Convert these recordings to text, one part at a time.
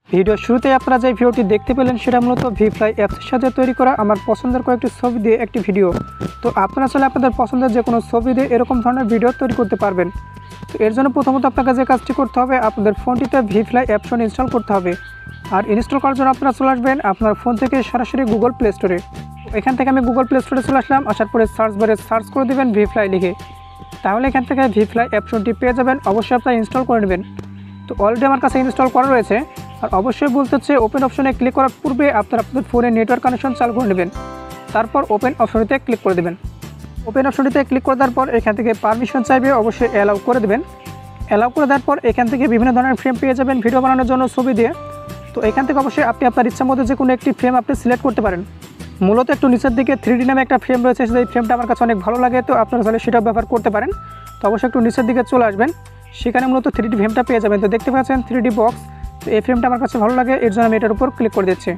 Video শুরুতে আপনারা যে ভিডিওটি দেখতে পেলেন সেটা মূলত ভিফ্লাই অ্যাপসের সাথে তৈরি করা আমার পছন্দের কয়েকটি ছবি দিয়ে একটি ভিডিও। তো আপনারা চাইলে আপনাদের পছন্দের যে কোনো ছবি দিয়ে এরকম ধরনের ভিডিও তৈরি করতে পারবেন। তো এর জন্য প্রথমত আপনাকে যে কাজটি করতে হবে, আপনাদের ফোনটিতে ভিফ্লাই অ্যাপসন ইনস্টল করতে হবে। আর ইনস্টল করার জন্য আপনারা চলে আসবেন আপনার ফোন থেকে সরাসরি গুগল প্লে স্টোরে। এখান থেকে আমি গুগল প্লে স্টোরে চলে আসলাম। আসার পরে সার্চ বারে সার্চ করে দেবেন ভিফ্লাই লিখে। তাহলে এখান থেকে ভিফ্লাই অ্যাপসনটি পেয়ে যাবেন। অবশ্যই আপনারা ইনস্টল করে নেবেন। তো অলরেডি আমার কাছে ইনস্টল করা রয়েছে। আর অবশ্যই বলতে হচ্ছে ওপেন অপশনে ক্লিক করার পূর্বে আপনারা আপনাদের ফোনে নেটওয়ার্ক কানেকশন চালু করে নেবেন। তারপর ওপেন অপশনটিতে ক্লিক করে দেবেন। ওপেন অপশনটিতে ক্লিক করে দেওয়ার পর এখান থেকে পারমিশন চাইবে, অবশ্যই অ্যালাউ করে দেবেন। অ্যালাউ করে দেওয়ার পর এখান থেকে বিভিন্ন ধরনের ফ্রেম পেয়ে যাবেন ভিডিও বানানোর জন্য ছবি দিয়ে। তো এখান থেকে অবশ্যই আপনি আপনার ইচ্ছা মতো যে কোনো একটি ফ্রেম আপনি সিলেক্ট করতে পারেন। মূলত একটু নিচের দিকে 3D নামে একটা ফ্রেম রয়েছে, সেই ফ্রেমটা আমার কাছে অনেক ভালো লাগে। তো আপনারা চাইলে সেটাও ব্যবহার করতে পারেন। তো অবশ্যই একটু নিচের দিকে চলে আসবেন, সেখানে মূলত 3D ফ্রেমটা পেয়ে যাবেন। তো দেখতে পাচ্ছেন 3D বক্স। তো এই ফ্রেমটা আমার কাছে ভালো লাগে, এর জন্য আমি এটার উপর ক্লিক করে দিচ্ছি।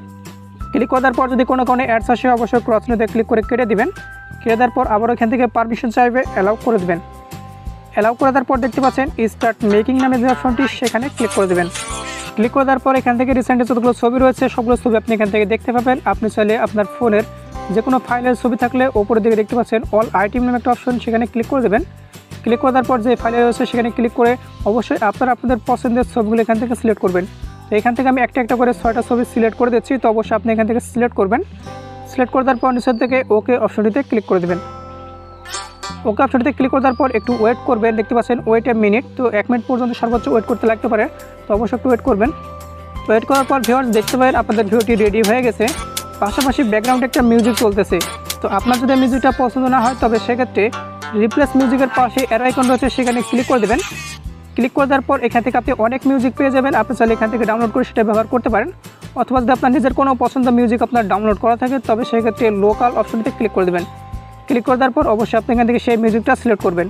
ক্লিক করার পর যদি কোনো অ্যাডস আসে অবশ্যই ক্রস নিতে ক্লিক করে কেটে দিবেন। কেটে দেওয়ার পর আবার এখান থেকে পারমিশন চাইবে, অ্যালাউ করে দেবেন। অ্যালাউ করে দেওয়ার পর দেখতে পাচ্ছেন স্টার্ট মেকিং নামে যে অপশনটি, সেখানে ক্লিক করে দেবেন। ক্লিক করে দেওয়ার পর এখান থেকে রিসেন্টলি যতগুলো ছবি রয়েছে সবগুলো ছবি আপনি এখান থেকে দেখতে পাবেন। আপনি চাইলে আপনার ফোনের যে কোনো ফাইলের ছবি থাকলে ওপরের দিকে দেখতে পাচ্ছেন অল আইটেম নামে একটা অপশন, সেখানে ক্লিক করে দেবেন। ক্লিক করে দেওয়ার পর যে ফাইলে রয়েছে সেখানে ক্লিক করে অবশ্যই আপনারা আপনাদের পছন্দের ছবিগুলো এখান থেকে সিলেক্ট করবেন। তো এখান থেকে আমি একটা একটা করে 6টা ছবি সিলেক্ট করে দিচ্ছি। তো অবশ্যই আপনি এখান থেকে সিলেক্ট করবেন। সিলেক্ট করে দেওয়ার পর নিচের থেকে ওকে অপশনটিতে ক্লিক করে দেবেন। ওকে অপশনটিতে ক্লিক করে দেওয়ার পর একটু ওয়েট করবেন। দেখতে পাচ্ছেন ওয়েট এ মিনিট। তো 1 মিনিট পর্যন্ত সর্বোচ্চ ওয়েট করতে লাগতে পারে। তো অবশ্যই একটু ওয়েট করবেন। ওয়েট করার পর ভিউয়ার্স দেখতে পাবেন আপনাদের ভিডিওটি রেডি হয়ে গেছে। পাশাপাশি ব্যাকগ্রাউন্ডে একটা মিউজিক চলতেছে। তো আপনার যদি মিউজিকটা পছন্দ না হয় তবে সেক্ষেত্রে রিপ্লেস মিউজিকের পাশে অ্যারো আইকন রয়েছে, সেখানে ক্লিক করে দেবেন। ক্লিক করে দেওয়ার পর এখান থেকে আপনি অনেক মিউজিক পেয়ে যাবেন। আপনি চাইলে এখান থেকে ডাউনলোড করে সেটা ব্যবহার করতে পারেন। অথবা যদি আপনার নিজের কোনো পছন্দের মিউজিক আপনার ডাউনলোড করা থাকে তবে সেক্ষেত্রে লোকাল অপশনটিতে ক্লিক করে দেবেন। ক্লিক করে দেওয়ার পর অবশ্যই আপনি এখান থেকে সেই মিউজিকটা সিলেক্ট করবেন।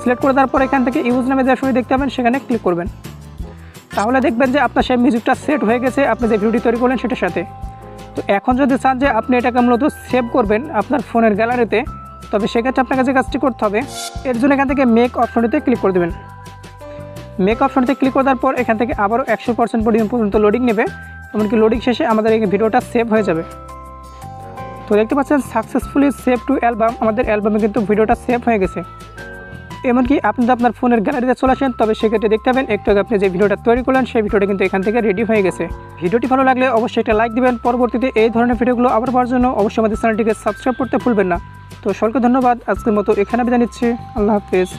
সিলেক্ট করে দেওয়ার পর এখান থেকে ইউজ নামে যে অপশনটি দেখতে পাবেন সেখানে ক্লিক করবেন। তাহলে দেখবেন যে আপনার সেই মিউজিকটা সেট হয়ে গেছে আপনি যে ভিডিওটি তৈরি করলেন সেটার সাথে। তো এখন যদি চান যে আপনি এটাকে মূলত সেভ করবেন আপনার ফোনের গ্যালারিতে, তবে সেক্ষেত্রে আপনাকে যে কাজটি করতে হবে, এর জন্য এখান থেকে মেক অপশনটিতে ক্লিক করে দেবেন। মেক অপশনটিতে ক্লিক করার পর এখান থেকে আবারও 100% পর্যন্ত লোডিং নেবে। এমনকি লোডিং শেষে আমাদের এই ভিডিওটা সেভ হয়ে যাবে। তো দেখতে পাচ্ছেন সাকসেসফুলি সেভ টু অ্যালবাম, আমাদের অ্যালবামে কিন্তু ভিডিওটা সেভ হয়ে গেছে। এমনকি আপনি যদি আপনার ফোনের গ্যালারিতে চলে আসেন তবে সেক্ষেত্রে দেখতে পাবেন একটু আগে আপনি যে ভিডিওটা তৈরি করলেন সেই ভিডিওটা কিন্তু এখান থেকে রেডি হয়ে গেছে। ভিডিওটি ভালো লাগলে অবশ্যই একটা লাইক দিবেন। পরবর্তীতে এই ধরনের ভিডিওগুলো আবার পাওয়ার জন্য অবশ্যই আমাদের চ্যানেলটিকে সাবস্ক্রাইব করতে ভুলবেন না। তো সকলকে ধন্যবাদ। আজকের মতো এখানে বিদায় নিচ্ছি। আল্লাহ হাফেজ।